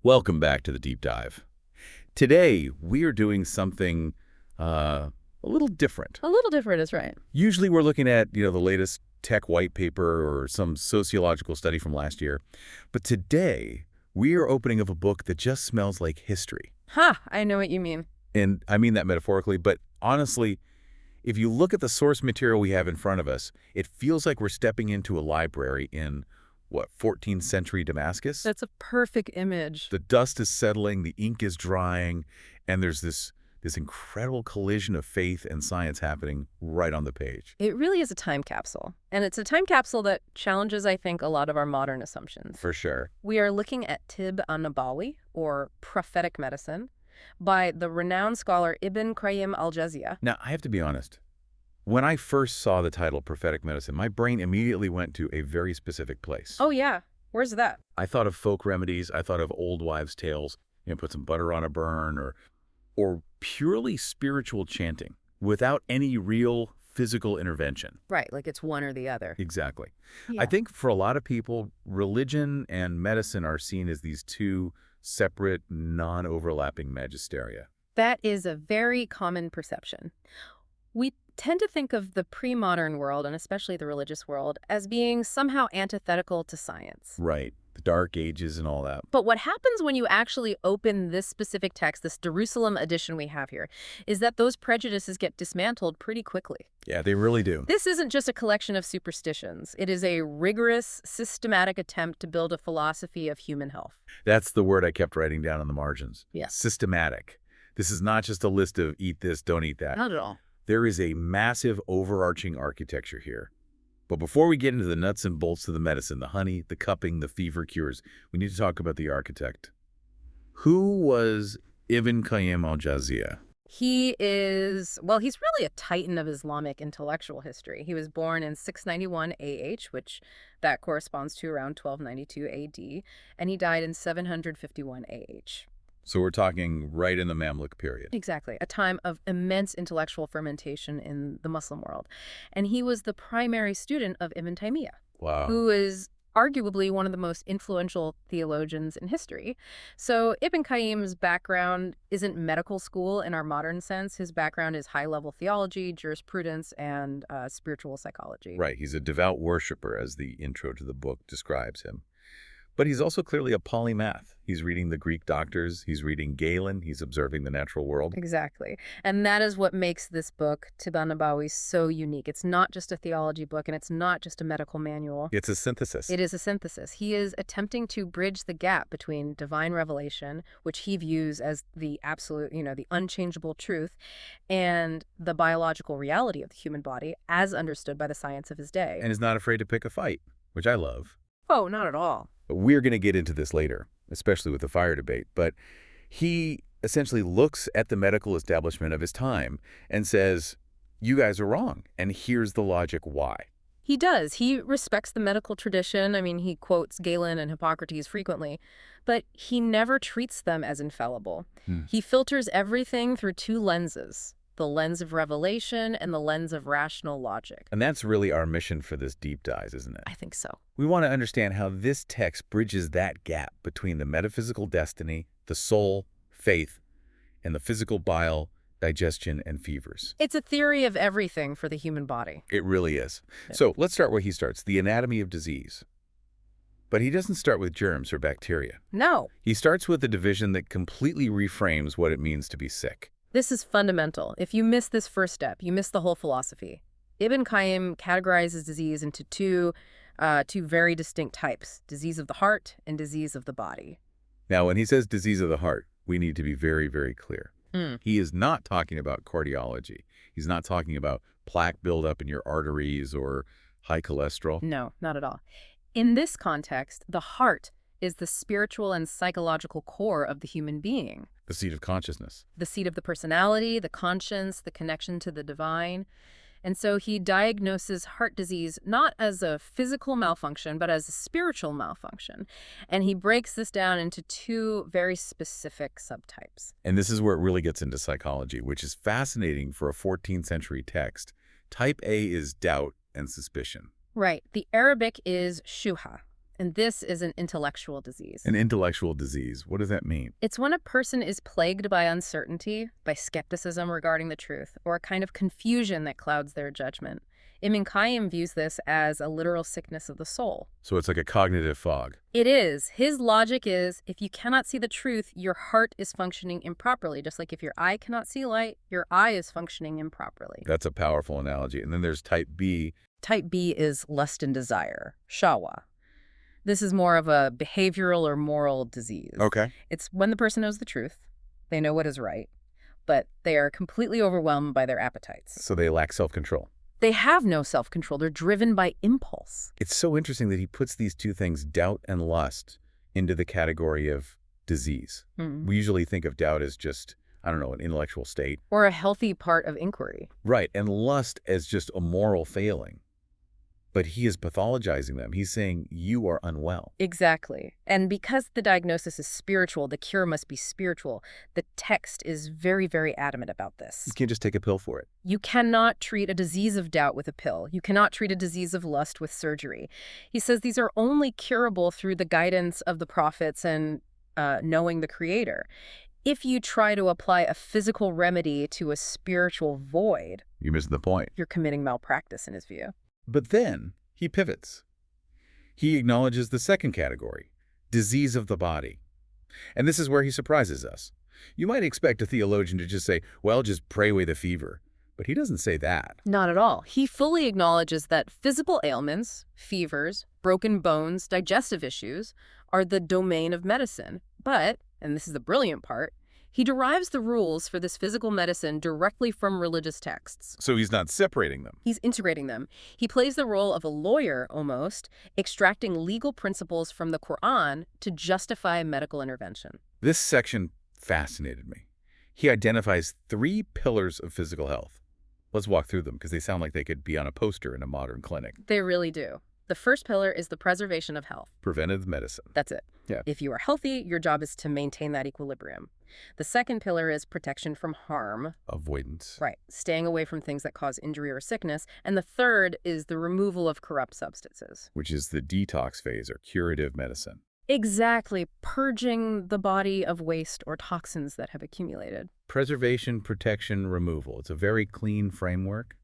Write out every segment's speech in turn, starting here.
Welcome back to the Deep Dive. Today, we are doing something a little different. A little different is right. Usually we're looking at, the latest tech white paper or some sociological study from last year. But today, we are opening up a book that just smells like history. I know what you mean. And I mean that metaphorically, but honestly, if you look at the source material we have in front of us, it feels like we're stepping into a library in, 14th century Damascus? That's a perfect image. The dust is settling, the ink is drying, and there's this incredible collision of faith and science happening right on the page. It really is a time capsule. And it's a time capsule that challenges, I think, a lot of our modern assumptions. For sure. We are looking at Tibb, an-Nabawi, or Prophetic Medicine, by the renowned scholar Ibn Qayyim al-Jawziyah. Now, I have to be honest. When I first saw the title Prophetic Medicine, my brain immediately went to a very specific place. Oh, yeah. Where's that? I thought of folk remedies. I thought of old wives' tales. Put some butter on a burn, or purely spiritual chanting without any real physical intervention. Right, like it's one or the other. Exactly. Yeah. I think for a lot of people, religion and medicine are seen as these two separate, non-overlapping magisteria. That is a very common perception. We tend to think of the pre-modern world, and especially the religious world, as being somehow antithetical to science. Right. The Dark Ages and all that. But what happens when you actually open this specific text, this Jerusalem edition we have here, is that those prejudices get dismantled pretty quickly. Yeah, they really do. This isn't just a collection of superstitions. It is a rigorous, systematic attempt to build a philosophy of human health. That's the word I kept writing down on the margins. Yes. Systematic. This is not just a list of eat this, don't eat that. Not at all. There is a massive overarching architecture here. But before we get into the nuts and bolts of the medicine, the honey, the cupping, the fever cures, we need to talk about the architect. Who was Ibn Qayyim al-Jawziyah? He's really a titan of Islamic intellectual history. He was born in 691 AH, which that corresponds to around 1292 AD, and he died in 751 AH. So we're talking right in the Mamluk period. Exactly, a time of immense intellectual fermentation in the Muslim world. And he was the primary student of Ibn Taymiyyah, Wow. who is arguably one of the most influential theologians in history. So Ibn Qayyim's background isn't medical school in our modern sense. His background is high-level theology, jurisprudence, and spiritual psychology. Right, he's a devout worshiper, as the intro to the book describes him. But he's also clearly a polymath. He's reading the Greek doctors, he's reading Galen, he's observing the natural world. Exactly. And that is what makes this book, Tibb, an-Nabawi, so unique. It's not just a theology book, and it's not just a medical manual. It's a synthesis. It is a synthesis. He is attempting to bridge the gap between divine revelation, which he views as the absolute, the unchangeable truth, and the biological reality of the human body as understood by the science of his day. And is not afraid to pick a fight, which I love. Oh, not at all. We're going to get into this later, especially with the fire debate, but he essentially looks at the medical establishment of his time and says, you guys are wrong, and here's the logic why. He does. He respects the medical tradition. I mean, he quotes Galen and Hippocrates frequently, but he never treats them as infallible. He filters everything through two lenses: the lens of revelation and the lens of rational logic. And that's really our mission for this deep dive, isn't it? I think so. We want to understand how this text bridges that gap between the metaphysical destiny, the soul, faith, and the physical bile, digestion, and fevers. It's a theory of everything for the human body. It really is. Yeah. So let's start where he starts, the anatomy of disease. But he doesn't start with germs or bacteria. No. He starts with a division that completely reframes what it means to be sick. This is fundamental. If you miss this first step, you miss the whole philosophy. Ibn Qayyim categorizes disease into two very distinct types: disease of the heart and disease of the body. Now, when he says disease of the heart, we need to be very, very clear. He is not talking about cardiology. He's not talking about plaque buildup in your arteries or high cholesterol. No, not at all. In this context, the heart is the spiritual and psychological core of the human being. The seat of consciousness. The seat of the personality, the conscience, the connection to the divine. And so he diagnoses heart disease not as a physical malfunction, but as a spiritual malfunction. And he breaks this down into two very specific subtypes. And this is where it really gets into psychology, which is fascinating for a 14th century text. Type A is doubt and suspicion. Right. The Arabic is shuha, And this is an intellectual disease. An intellectual disease. What does that mean? It's when a person is plagued by uncertainty, by skepticism regarding the truth, or a kind of confusion that clouds their judgment. Ibn Qayyim views this as a literal sickness of the soul. So it's like a cognitive fog. It is. His logic is, if you cannot see the truth, your heart is functioning improperly. Just like if your eye cannot see light, your eye is functioning improperly. That's a powerful analogy. And then there's type B. Type B is lust and desire, shahwa. This is more of a behavioral or moral disease. Okay. It's when the person knows the truth, they know what is right, but they are completely overwhelmed by their appetites. So they lack self-control. They have no self-control. They're driven by impulse. It's so interesting that he puts these two things, doubt and lust, into the category of disease. We usually think of doubt as just, I don't know, an intellectual state. Or a healthy part of inquiry. Right, and lust as just a moral failing. But he is pathologizing them. He's saying, you are unwell. Exactly. And because the diagnosis is spiritual, the cure must be spiritual. The text is very, very adamant about this. You can't just take a pill for it. You cannot treat a disease of doubt with a pill. You cannot treat a disease of lust with surgery. He says these are only curable through the guidance of the prophets and knowing the Creator. If you try to apply a physical remedy to a spiritual void, You're missing the point. you're committing malpractice in his view. But then he pivots. He acknowledges the second category, disease of the body. And this is where he surprises us. You might expect a theologian to just say, well, just pray away the fever. But he doesn't say that. Not at all. He fully acknowledges that physical ailments, fevers, broken bones, digestive issues are the domain of medicine. But, and this is the brilliant part, he derives the rules for this physical medicine directly from religious texts. So he's not separating them. He's integrating them. He plays the role of a lawyer, almost, extracting legal principles from the Quran to justify medical intervention. This section fascinated me. He identifies 3 pillars of physical health. Let's walk through them because they sound like they could be on a poster in a modern clinic. They really do. The first pillar is the preservation of health. Preventive medicine. That's it. Yeah. If you are healthy, your job is to maintain that equilibrium. The second pillar is protection from harm. Avoidance. Right. Staying away from things that cause injury or sickness. And the third is the removal of corrupt substances. Which is the detox phase or curative medicine. Exactly. Purging the body of waste or toxins that have accumulated. Preservation, protection, removal. It's a very clean framework.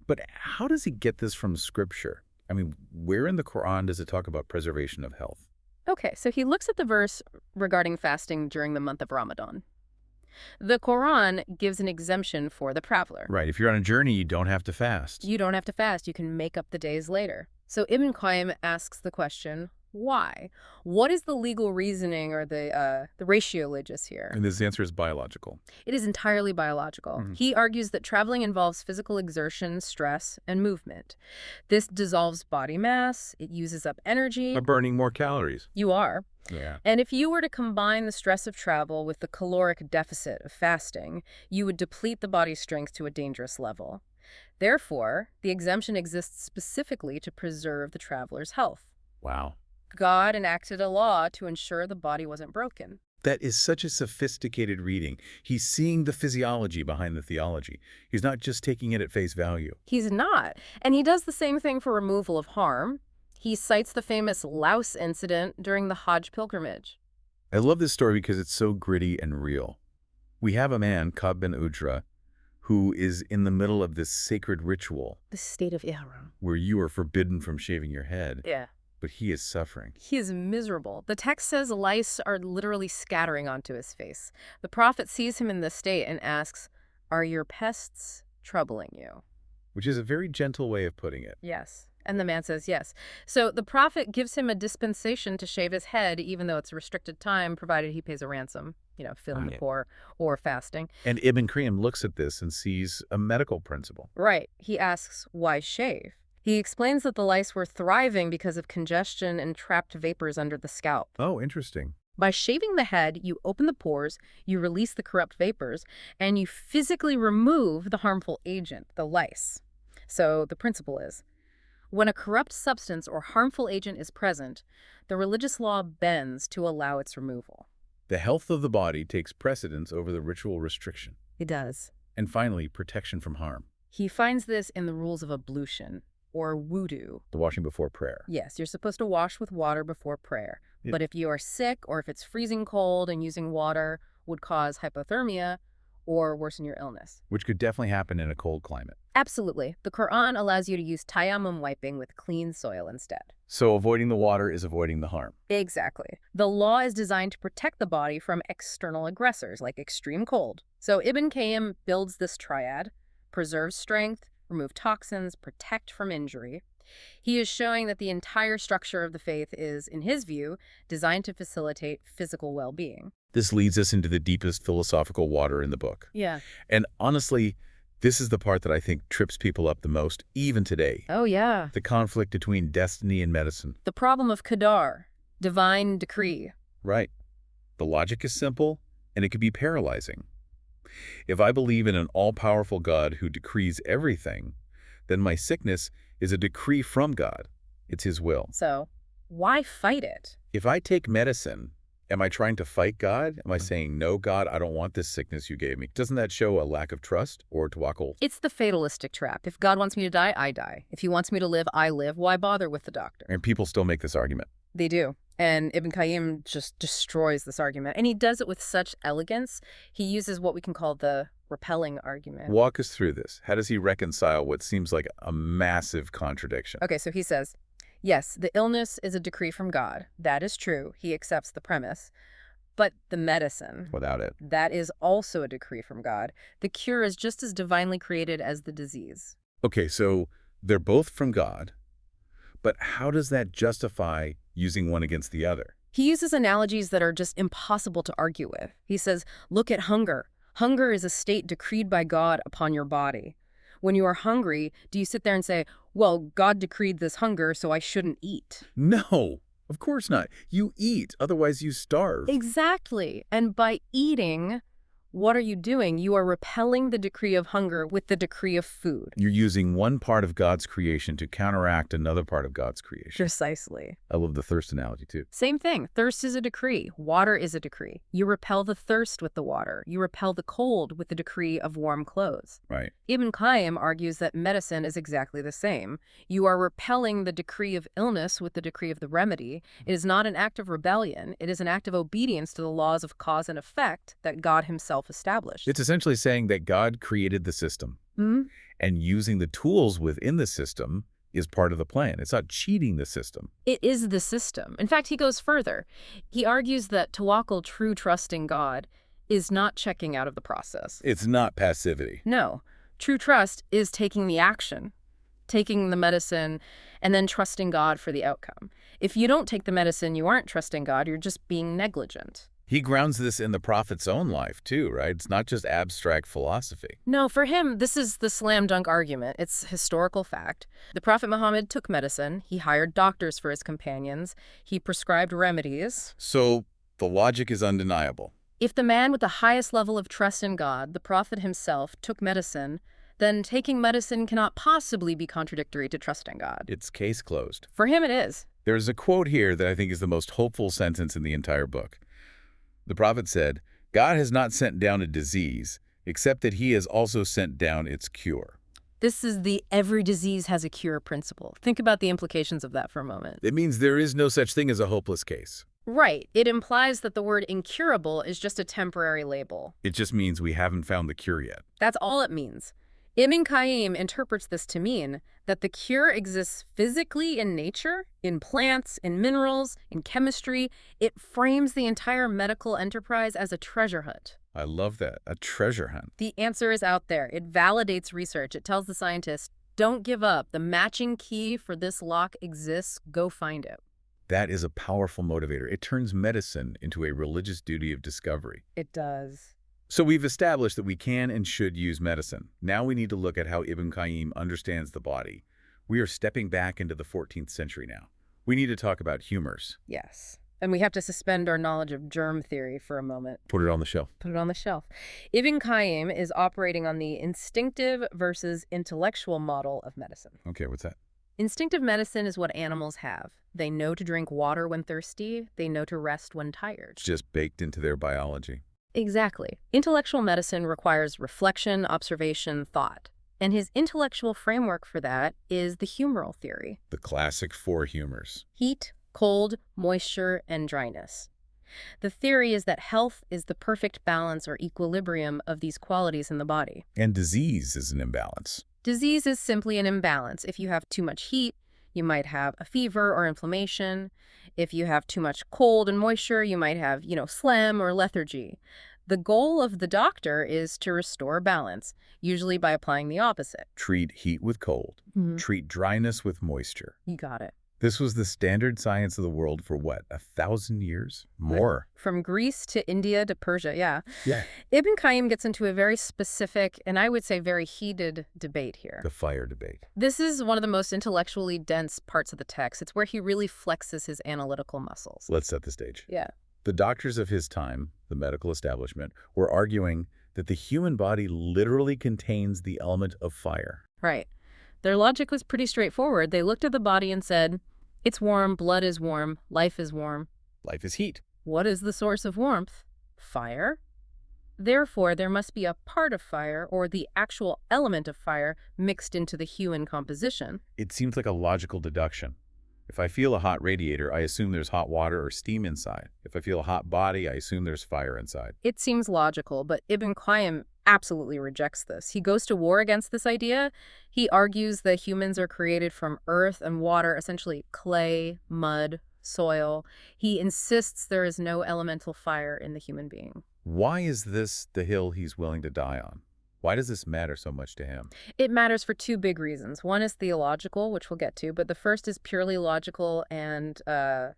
But how does he get this from Scripture? I mean, where in the Quran does it talk about preservation of health? Okay, so he looks at the verse regarding fasting during the month of Ramadan. The Quran gives an exemption for the traveler. Right. If you're on a journey, you don't have to fast. You don't have to fast. You can make up the days later. So Ibn Qayyim asks the question, why? What is the legal reasoning or the ratio legis here? And his answer is biological. It is entirely biological. He argues that traveling involves physical exertion, stress, and movement. This dissolves body mass. It uses up energy. By burning more calories. You are. Yeah. And if you were to combine the stress of travel with the caloric deficit of fasting, you would deplete the body's strength to a dangerous level. Therefore, the exemption exists specifically to preserve the traveler's health. Wow. God enacted a law to ensure the body wasn't broken. That is such a sophisticated reading. He's seeing the physiology behind the theology. He's not just taking it at face value. He's not. And he does the same thing for removal of harm. He cites the famous louse incident during the Hajj pilgrimage. I love this story because it's so gritty and real. We have a man, Ka'b bin Ujra, who is in the middle of this sacred ritual. The state of ihram. Where you are forbidden from shaving your head. Yeah. But he is suffering. He is miserable. The text says lice are literally scattering onto his face. The prophet sees him in this state and asks, "Are your pests troubling you?" Which is a very gentle way of putting it. Yes. And the man says yes. So the prophet gives him a dispensation to shave his head, even though it's a restricted time, provided he pays a ransom, feeding the poor or fasting. And Ibn Qayyim looks at this and sees a medical principle. Right. He asks, why shave? He explains that the lice were thriving because of congestion and trapped vapors under the scalp. Oh, interesting. By shaving the head, you open the pores, you release the corrupt vapors, and you physically remove the harmful agent, the lice. So the principle is, when a corrupt substance or harmful agent is present, the religious law bends to allow its removal. The health of the body takes precedence over the ritual restriction. It does. And finally, protection from harm. He finds this in the rules of ablution. or wudu. The washing before prayer. Yes, you're supposed to wash with water before prayer. Yeah. But if you are sick or if it's freezing cold and using water would cause hypothermia or worsen your illness. Which could definitely happen in a cold climate. Absolutely. The Quran allows you to use tayammum wiping with clean soil instead. So avoiding the water is avoiding the harm. Exactly. The law is designed to protect the body from external aggressors like extreme cold. So Ibn Qayyim builds this triad: preserve strength, remove toxins, protect from injury. He is showing that the entire structure of the faith is, in his view, designed to facilitate physical well-being. This leads us into the deepest philosophical water in the book. Yeah. And honestly, this is the part that I think trips people up the most, even today. Oh, yeah. The conflict between destiny and medicine. The problem of qadar, divine decree. Right. The logic is simple, and it can be paralyzing. If I believe in an all-powerful God who decrees everything, then my sickness is a decree from God. It's his will. So, why fight it? If I take medicine, am I trying to fight God? Am I saying, no, God, I don't want this sickness you gave me? Doesn't that show a lack of trust or tawakkul? It's the fatalistic trap. If God wants me to die, I die. If he wants me to live, I live. Why bother with the doctor? And people still make this argument. They do. And Ibn Qayyim just destroys this argument. And he does it with such elegance. He uses what we can call the repelling argument. Walk us through this. How does he reconcile what seems like a massive contradiction? Okay, so he says, yes, the illness is a decree from God. That is true. He accepts the premise. But the medicine, Without it. that is also a decree from God. The cure is just as divinely created as the disease. Okay, so they're both from God, but how does that justify using one against the other? He uses analogies that are just impossible to argue with. He says, look at hunger. Hunger is a state decreed by God upon your body. When you are hungry, do you sit there and say, well, God decreed this hunger, so I shouldn't eat? No, of course not. You eat, otherwise you starve. Exactly. And by eating, what are you doing? You are repelling the decree of hunger with the decree of food. You're using one part of God's creation to counteract another part of God's creation. Precisely. I love the thirst analogy, too. Same thing. Thirst is a decree. Water is a decree. You repel the thirst with the water. You repel the cold with the decree of warm clothes. Right. Ibn Qayyim argues that medicine is exactly the same. You are repelling the decree of illness with the decree of the remedy. It is not an act of rebellion. It is an act of obedience to the laws of cause and effect that God himself established. It's essentially saying that God created the system, and using the tools within the system is part of the plan. It's not cheating the system. It is the system. In fact, he goes further. He argues that tawakkul, true trust in God, is not checking out of the process. It's not passivity. No. True trust is taking the action, taking the medicine, and then trusting God for the outcome. If you don't take the medicine, you aren't trusting God, you're just being negligent. He grounds this in the prophet's own life, too, right? It's not just abstract philosophy. No, for him, this is the slam dunk argument. It's historical fact. The Prophet Muhammad took medicine. He hired doctors for his companions. He prescribed remedies. So the logic is undeniable. If the man with the highest level of trust in God, the Prophet himself, took medicine, then taking medicine cannot possibly be contradictory to trusting God. It's case closed. For him, it is. There's a quote here that I think is the most hopeful sentence in the entire book. The prophet said, God has not sent down a disease, except that he has also sent down its cure. This is the every disease has a cure principle. Think about the implications of that for a moment. It means there is no such thing as a hopeless case. Right. It implies that the word incurable is just a temporary label. It just means we haven't found the cure yet. That's all it means. Ibn Qayyim interprets this to mean that the cure exists physically in nature, in plants, in minerals, in chemistry. It frames the entire medical enterprise as a treasure hunt. I love that. A treasure hunt. The answer is out there. It validates research. It tells the scientists, don't give up. The matching key for this lock exists. Go find it. That is a powerful motivator. It turns medicine into a religious duty of discovery. It does. So we've established that we can and should use medicine. Now we need to look at how Ibn Qayyim understands the body. We are stepping back into the 14th century now. We need to talk about humors. Yes. And we have to suspend our knowledge of germ theory for a moment. Put it on the shelf. Put it on the shelf. Ibn Qayyim is operating on the instinctive versus intellectual model of medicine. Okay, what's that? Instinctive medicine is what animals have. They know to drink water when thirsty. They know to rest when tired. It's just baked into their biology. Exactly. Intellectual medicine requires reflection, observation, thought. And his intellectual framework for that is the humoral theory. The classic four humors. Heat, cold, moisture, and dryness. The theory is that health is the perfect balance or equilibrium of these qualities in the body. And disease is an imbalance. Disease is simply an imbalance. If you have too much heat, you might have a fever or inflammation. If you have too much cold and moisture, you might have, phlegm or lethargy. The goal of the doctor is to restore balance, usually by applying the opposite. Treat heat with cold. Treat dryness with moisture. You got it. This was the standard science of the world for what, 1,000 years? More. From Greece to India to Persia, yeah. Yeah. Ibn Qayyim gets into a very specific, and I would say very heated debate here. The fire debate. This is one of the most intellectually dense parts of the text. It's where he really flexes his analytical muscles. Let's set the stage. Yeah. The doctors of his time, the medical establishment, were arguing that the human body literally contains the element of fire. Right. Their logic was pretty straightforward. They looked at the body and said, it's warm, blood is warm, life is warm. Life is heat. What is the source of warmth? Fire. Therefore, there must be a part of fire, or the actual element of fire, mixed into the human composition. It seems like a logical deduction. If I feel a hot radiator, I assume there's hot water or steam inside. If I feel a hot body, I assume there's fire inside. It seems logical, but Ibn Qayyim absolutely rejects this. He goes to war against this idea. He argues that humans are created from earth and water, essentially clay, mud, soil. He insists there is no elemental fire in the human being. Why is this the hill he's willing to die on? Why does this matter so much to him? It matters for two big reasons. One is theological, which we'll get to, but the first is purely logical and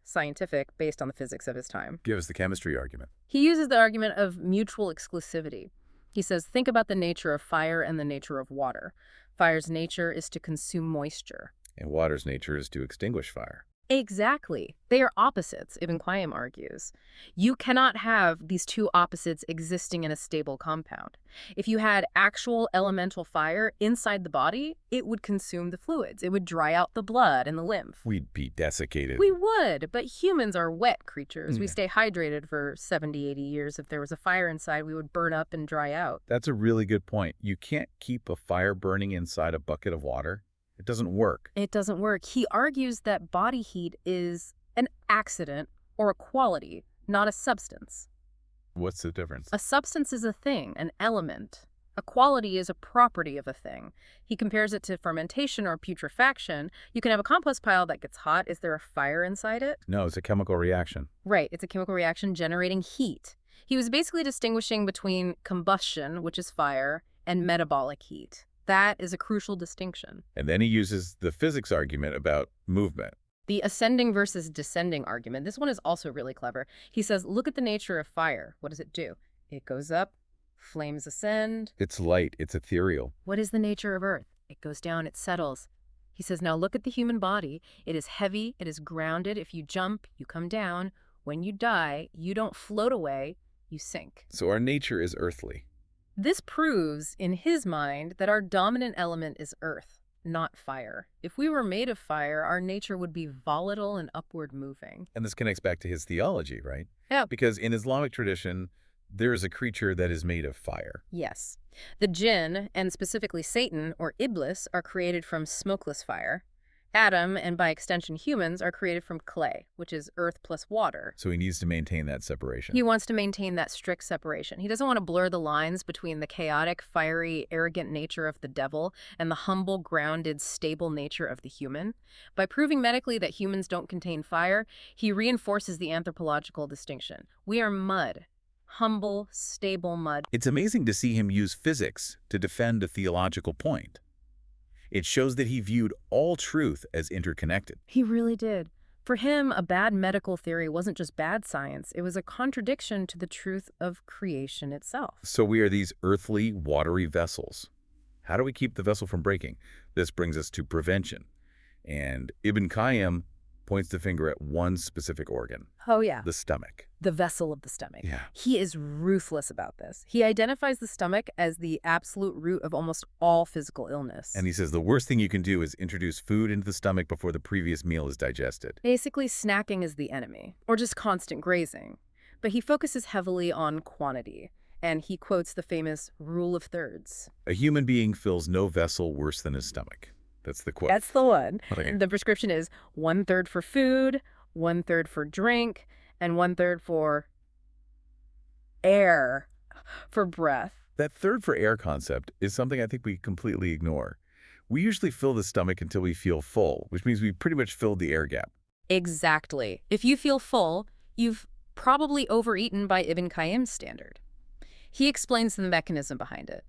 scientific based on the physics of his time. Give us the chemistry argument. He uses the argument of mutual exclusivity. He says, think about the nature of fire and the nature of water. Fire's nature is to consume moisture. And water's nature is to extinguish fire. Exactly. They are opposites, Ibn Qayyim argues. You cannot have these two opposites existing in a stable compound. If you had actual elemental fire inside the body, it would consume the fluids. It would dry out the blood and the lymph. We'd be desiccated. We would, but humans are wet creatures. Yeah. We stay hydrated for 70, 80 years. If there was a fire inside, we would burn up and dry out. That's a really good point. You can't keep a fire burning inside a bucket of water. It doesn't work. It doesn't work. He argues that body heat is an accident or a quality, not a substance. What's the difference? A substance is a thing, an element. A quality is a property of a thing. He compares it to fermentation or putrefaction. You can have a compost pile that gets hot. Is there a fire inside it? No, it's a chemical reaction. Right. It's a chemical reaction generating heat. He was basically distinguishing between combustion, which is fire, and metabolic heat. That is a crucial distinction. And then he uses the physics argument about movement. The ascending versus descending argument. This one is also really clever. He says, look at the nature of fire. What does it do? It goes up, flames ascend. It's light, it's ethereal. What is the nature of earth? It goes down, it settles. He says, now look at the human body. It is heavy, it is grounded. If you jump, you come down. When you die, you don't float away, you sink. So our nature is earthly. This proves, in his mind, that our dominant element is earth, not fire. If we were made of fire, our nature would be volatile and upward moving. And this connects back to his theology, right? Yeah. Because in Islamic tradition, there is a creature that is made of fire. Yes. The jinn, and specifically Satan, or Iblis, are created from smokeless fire. Adam, and by extension humans, are created from clay, which is earth plus water. So he needs to maintain that separation. He wants to maintain that strict separation. He doesn't want to blur the lines between the chaotic, fiery, arrogant nature of the devil and the humble, grounded, stable nature of the human. By proving medically that humans don't contain fire, he reinforces the anthropological distinction. We are mud. Humble, stable mud. It's amazing to see him use physics to defend a theological point. It shows that he viewed all truth as interconnected. He really did. For him, a bad medical theory wasn't just bad science. It was a contradiction to the truth of creation itself. So we are these earthly, watery vessels. How do we keep the vessel from breaking? This brings us to prevention. And Ibn Qayyim points the finger at one specific organ. Oh, yeah. The stomach. The vessel of the stomach. Yeah. He is ruthless about this. He identifies the stomach as the absolute root of almost all physical illness. And he says the worst thing you can do is introduce food into the stomach before the previous meal is digested. Basically, snacking is the enemy, or just constant grazing. But he focuses heavily on quantity. And he quotes the famous rule of thirds. A human being fills no vessel worse than his stomach. That's the quote. That's the one. Okay. The prescription is 1/3 for food, 1/3 for drink, and 1/3 for air, for breath. That third for air concept is something I think we completely ignore. We usually fill the stomach until we feel full, which means we pretty much filled the air gap. Exactly. If you feel full, you've probably overeaten by Ibn Qayyim's standard. He explains the mechanism behind it.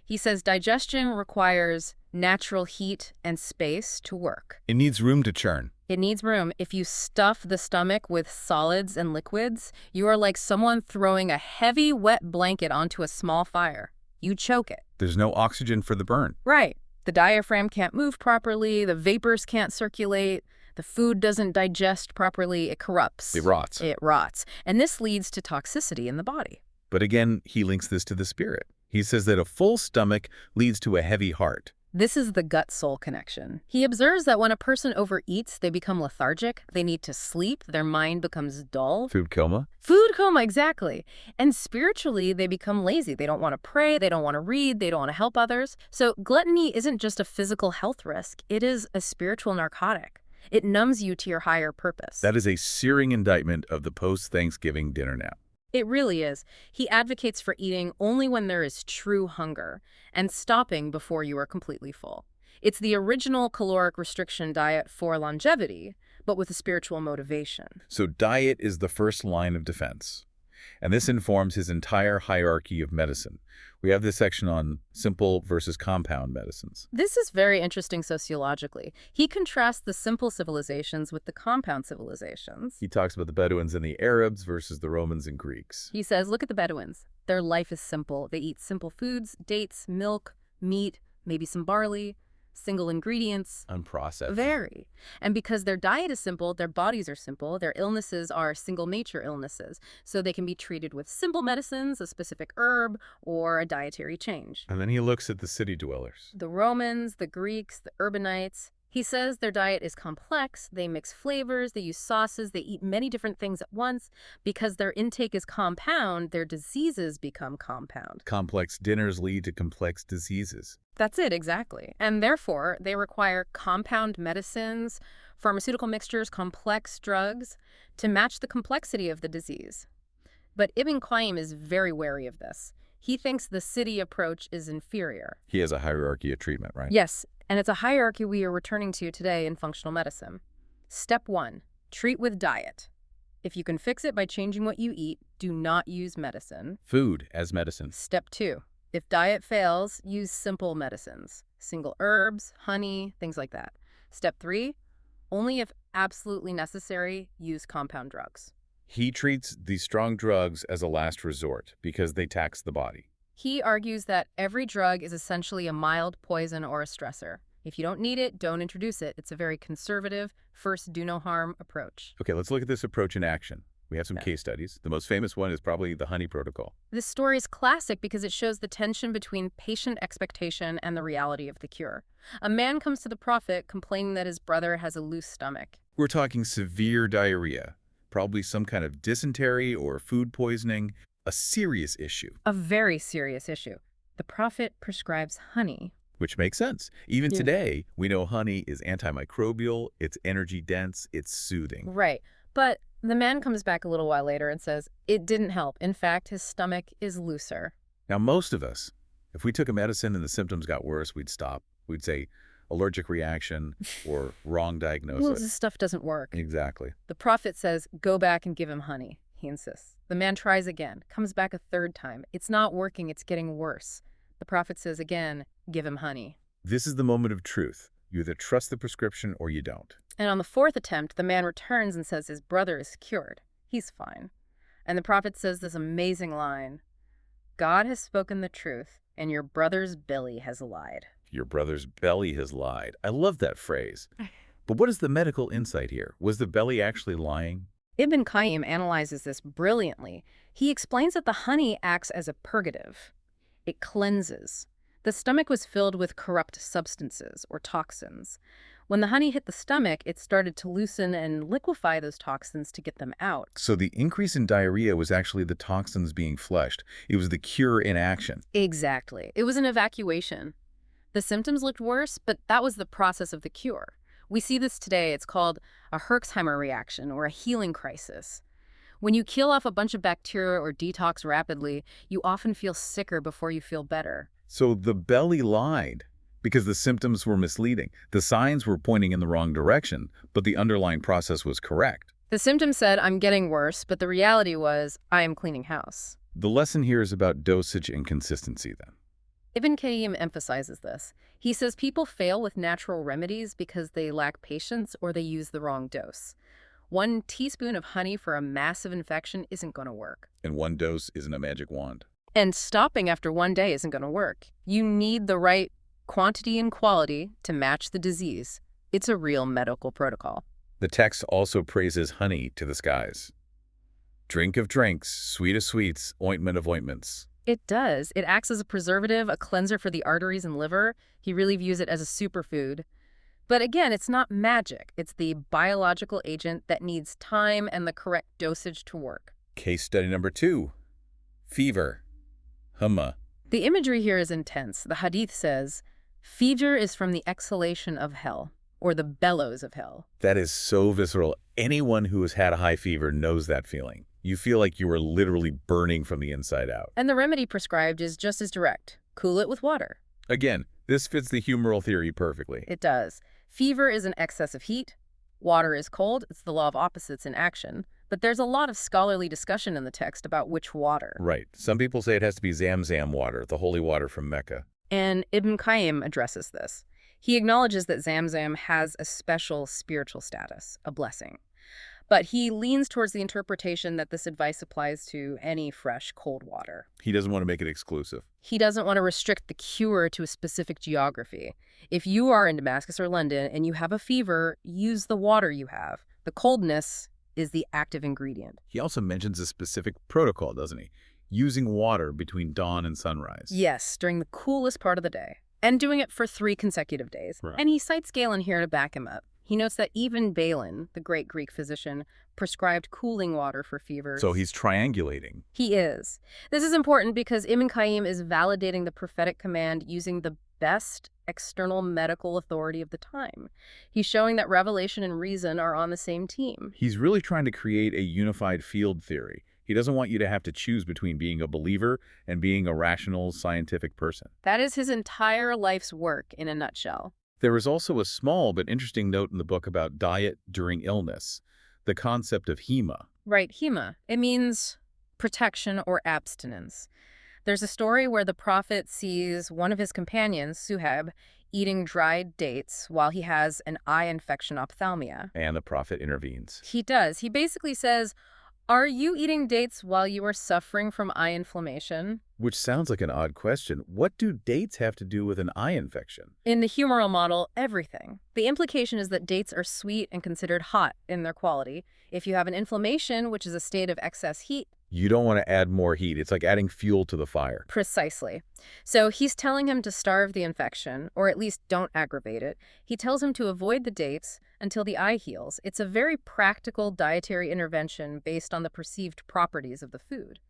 He says digestion requires natural heat and space to work. It needs room to churn. It needs room. If you stuff the stomach with solids and liquids, you are like someone throwing a heavy, wet blanket onto a small fire. You choke it. There's no oxygen for the burn. Right. The diaphragm can't move properly, the vapors can't circulate, the food doesn't digest properly, it corrupts. It rots. It rots. And this leads to toxicity in the body. But again, he links this to the spirit. He says that a full stomach leads to a heavy heart. This is the gut-soul connection. He observes that when a person overeats, they become lethargic, they need to sleep, their mind becomes dull. Food coma? Food coma, exactly. And spiritually, they become lazy. They don't want to pray, they don't want to read, they don't want to help others. So gluttony isn't just a physical health risk, it is a spiritual narcotic. It numbs you to your higher purpose. That is a searing indictment of the post-Thanksgiving dinner nap. It really is. He advocates for eating only when there is true hunger and stopping before you are completely full. It's the original caloric restriction diet for longevity, but with a spiritual motivation. So diet is the first line of defense. And this informs his entire hierarchy of medicine. We have this section on simple versus compound medicines. This is very interesting sociologically. He contrasts the simple civilizations with the compound civilizations. He talks about the Bedouins and the Arabs versus the Romans and Greeks. He says, look at the Bedouins. Their life is simple. They eat simple foods, dates, milk, meat, maybe some barley, single ingredients. Unprocessed. Very. And because their diet is simple, their bodies are simple, their illnesses are single nature illnesses. So they can be treated with simple medicines, a specific herb, or a dietary change. And then he looks at the city dwellers. The Romans, the Greeks, the urbanites. He says their diet is complex, they mix flavors, they use sauces, they eat many different things at once. Because their intake is compound, their diseases become compound. Complex dinners lead to complex diseases. That's it, exactly. And therefore, they require compound medicines, pharmaceutical mixtures, complex drugs to match the complexity of the disease. But Ibn Qayyim is very wary of this. He thinks the city approach is inferior. He has a hierarchy of treatment, right? Yes, and it's a hierarchy we are returning to today in functional medicine. Step 1, treat with diet. If you can fix it by changing what you eat, do not use medicine. Food as medicine. Step 2, if diet fails, use simple medicines, single herbs, honey, things like that. Step 3, only if absolutely necessary, use compound drugs. He treats these strong drugs as a last resort because they tax the body. He argues that every drug is essentially a mild poison or a stressor. If you don't need it, don't introduce it. It's a very conservative, first do no harm approach. Okay, let's look at this approach in action. We have some case studies. The most famous one is probably the honey protocol. This story is classic because it shows the tension between patient expectation and the reality of the cure. A man comes to the prophet complaining that his brother has a loose stomach. We're talking severe diarrhea, probably some kind of dysentery or food poisoning, a serious issue. A very serious issue. The prophet prescribes honey. Which makes sense. Even today, we know honey is antimicrobial, it's energy dense, it's soothing. Right. But the man comes back a little while later and says it didn't help. In fact, his stomach is looser. Now, most of us, if we took a medicine and the symptoms got worse, we'd stop. We'd say allergic reaction or wrong diagnosis. Well, this stuff doesn't work. Exactly. The prophet says, go back and give him honey. He insists. The man tries again, comes back a third time. It's not working, it's getting worse. The prophet says again, give him honey. This is the moment of truth. You either trust the prescription or you don't. And on the fourth attempt, the man returns and says his brother is cured. He's fine. And the prophet says this amazing line, God has spoken the truth, and your brother's belly has lied. Your brother's belly has lied. I love that phrase. But what is the medical insight here? Was the belly actually lying? Ibn Qayyim analyzes this brilliantly. He explains that the honey acts as a purgative. It cleanses. The stomach was filled with corrupt substances or toxins. When the honey hit the stomach, it started to loosen and liquefy those toxins to get them out. So the increase in diarrhea was actually the toxins being flushed. It was the cure in action. Exactly. It was an evacuation. The symptoms looked worse, but that was the process of the cure. We see this today. It's called a Herxheimer reaction or a healing crisis. When you kill off a bunch of bacteria or detox rapidly, you often feel sicker before you feel better. So the belly lied because the symptoms were misleading. The signs were pointing in the wrong direction, but the underlying process was correct. The symptom said, I'm getting worse, but the reality was, I am cleaning house. The lesson here is about dosage and consistency then. Ibn Qayyim emphasizes this. He says people fail with natural remedies because they lack patience or they use the wrong dose. 1 teaspoon of honey for a massive infection isn't going to work. And one dose isn't a magic wand. And stopping after 1 day isn't going to work. You need the right quantity and quality to match the disease. It's a real medical protocol. The text also praises honey to the skies. Drink of drinks, sweet of sweets, ointment of ointments. It does. It acts as a preservative, a cleanser for the arteries and liver. He really views it as a superfood. But again, it's not magic. It's the biological agent that needs time and the correct dosage to work. Case study number 2. Fever. Humma. The imagery here is intense. The hadith says, fever is from the exhalation of hell, or the bellows of hell. That is so visceral. Anyone who has had a high fever knows that feeling. You feel like you are literally burning from the inside out. And the remedy prescribed is just as direct. Cool it with water. Again, this fits the humoral theory perfectly. It does. Fever is an excess of heat. Water is cold. It's the law of opposites in action. But there's a lot of scholarly discussion in the text about which water. Right. Some people say it has to be Zamzam water, the holy water from Mecca. And Ibn Qayyim addresses this. He acknowledges that Zamzam has a special spiritual status, a blessing. But he leans towards the interpretation that this advice applies to any fresh, cold water. He doesn't want to make it exclusive. He doesn't want to restrict the cure to a specific geography. If you are in Damascus or London and you have a fever, use the water you have. The coldness is the active ingredient. He also mentions a specific protocol, doesn't he? Using water between dawn and sunrise. Yes, during the coolest part of the day. And doing it for 3 consecutive days. Right. And he cites Galen here to back him up. He notes that even Balin, the great Greek physician, prescribed cooling water for fevers. So he's triangulating. He is. This is important because Ibn Qayyim is validating the prophetic command using the best external medical authority of the time. He's showing that revelation and reason are on the same team. He's really trying to create a unified field theory. He doesn't want you to have to choose between being a believer and being a rational, scientific person. That is his entire life's work in a nutshell. There is also a small but interesting note in the book about diet during illness, the concept of hema. Right, hema. It means protection or abstinence. There's a story where the prophet sees one of his companions, Suhaib, eating dried dates while he has an eye infection, ophthalmia. And the prophet intervenes. He does. He basically says, are you eating dates while you are suffering from eye inflammation? Which sounds like an odd question. What do dates have to do with an eye infection? In the humoral model, everything. The implication is that dates are sweet and considered hot in their quality. If you have an inflammation, which is a state of excess heat, You don't want to add more heat. It's like adding fuel to the fire. precisely. So he's telling him to starve the infection, or at least don't aggravate it. He tells him to avoid the dates until the eye heals. It's a very practical dietary intervention based on the perceived properties of the food.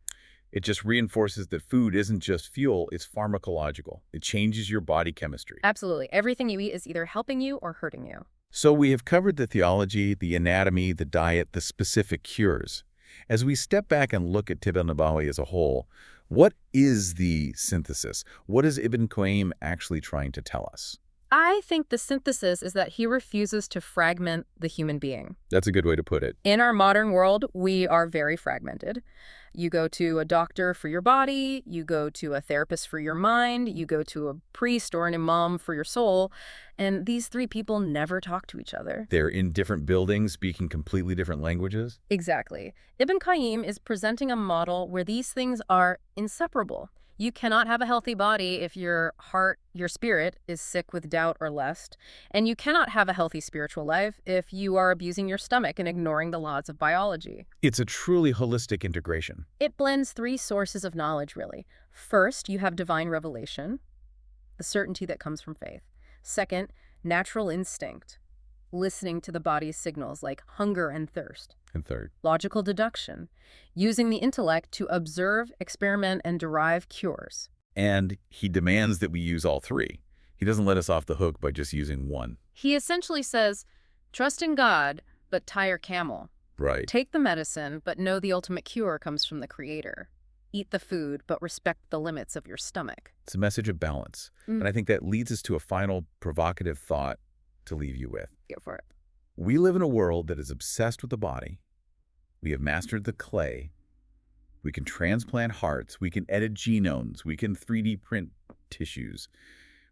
It just reinforces that food isn't just fuel, it's pharmacological. It changes your body chemistry. Absolutely. Everything you eat is either helping you or hurting you. So we have covered the theology, the anatomy, the diet, the specific cures. As we step back and look at Tibb an-Nabawi as a whole, what is the synthesis? What is Ibn Qayyim actually trying to tell us? I think the synthesis is that he refuses to fragment the human being. That's a good way to put it. In our modern world, we are very fragmented. You go to a doctor for your body, you go to a therapist for your mind, you go to a priest or an imam for your soul, and these 3 people never talk to each other. They're in different buildings, speaking completely different languages. Exactly. Ibn Qayyim is presenting a model where these things are inseparable. You cannot have a healthy body if your heart, your spirit, is sick with doubt or lust. And you cannot have a healthy spiritual life if you are abusing your stomach and ignoring the laws of biology. It's a truly holistic integration. It blends 3 sources of knowledge, really. First, you have divine revelation, the certainty that comes from faith. Second, natural instinct, listening to the body's signals like hunger and thirst. And third, Logical deduction, using the intellect to observe, experiment, and derive cures. and he demands that we use all three. He doesn't let us off the hook by just using one. He essentially says, trust in God, but tie your camel. Right. Take the medicine, but know the ultimate cure comes from the Creator. Eat the food, but respect the limits of your stomach. It's a message of balance. And I think that leads us to a final provocative thought to leave you with. Go for it. We live in a world that is obsessed with the body. We have mastered the clay. We can transplant hearts. We can edit genomes. We can 3D print tissues.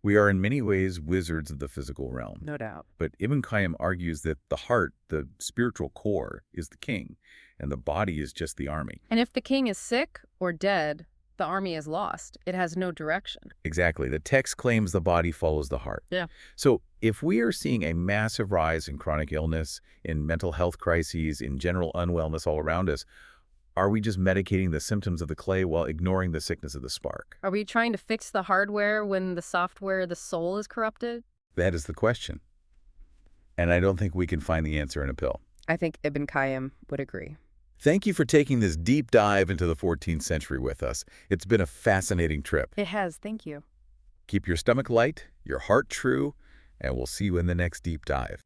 We are in many ways wizards of the physical realm. No doubt. But Ibn Qayyim argues that the heart, the spiritual core, is the king, and the body is just the army. And if the king is sick or dead, the army is lost. It has no direction. Exactly. The text claims the body follows the heart. Yeah. So if we are seeing a massive rise in chronic illness, in mental health crises, in general unwellness all around us, are we just medicating the symptoms of the clay while ignoring the sickness of the spark? Are we trying to fix the hardware when the software, the soul, is corrupted? That is the question. And I don't think we can find the answer in a pill. I think Ibn Qayyim would agree. Thank you for taking this deep dive into the 14th century with us. It's been a fascinating trip. It has. Thank you. Keep your stomach light, your heart true, and we'll see you in the next deep dive.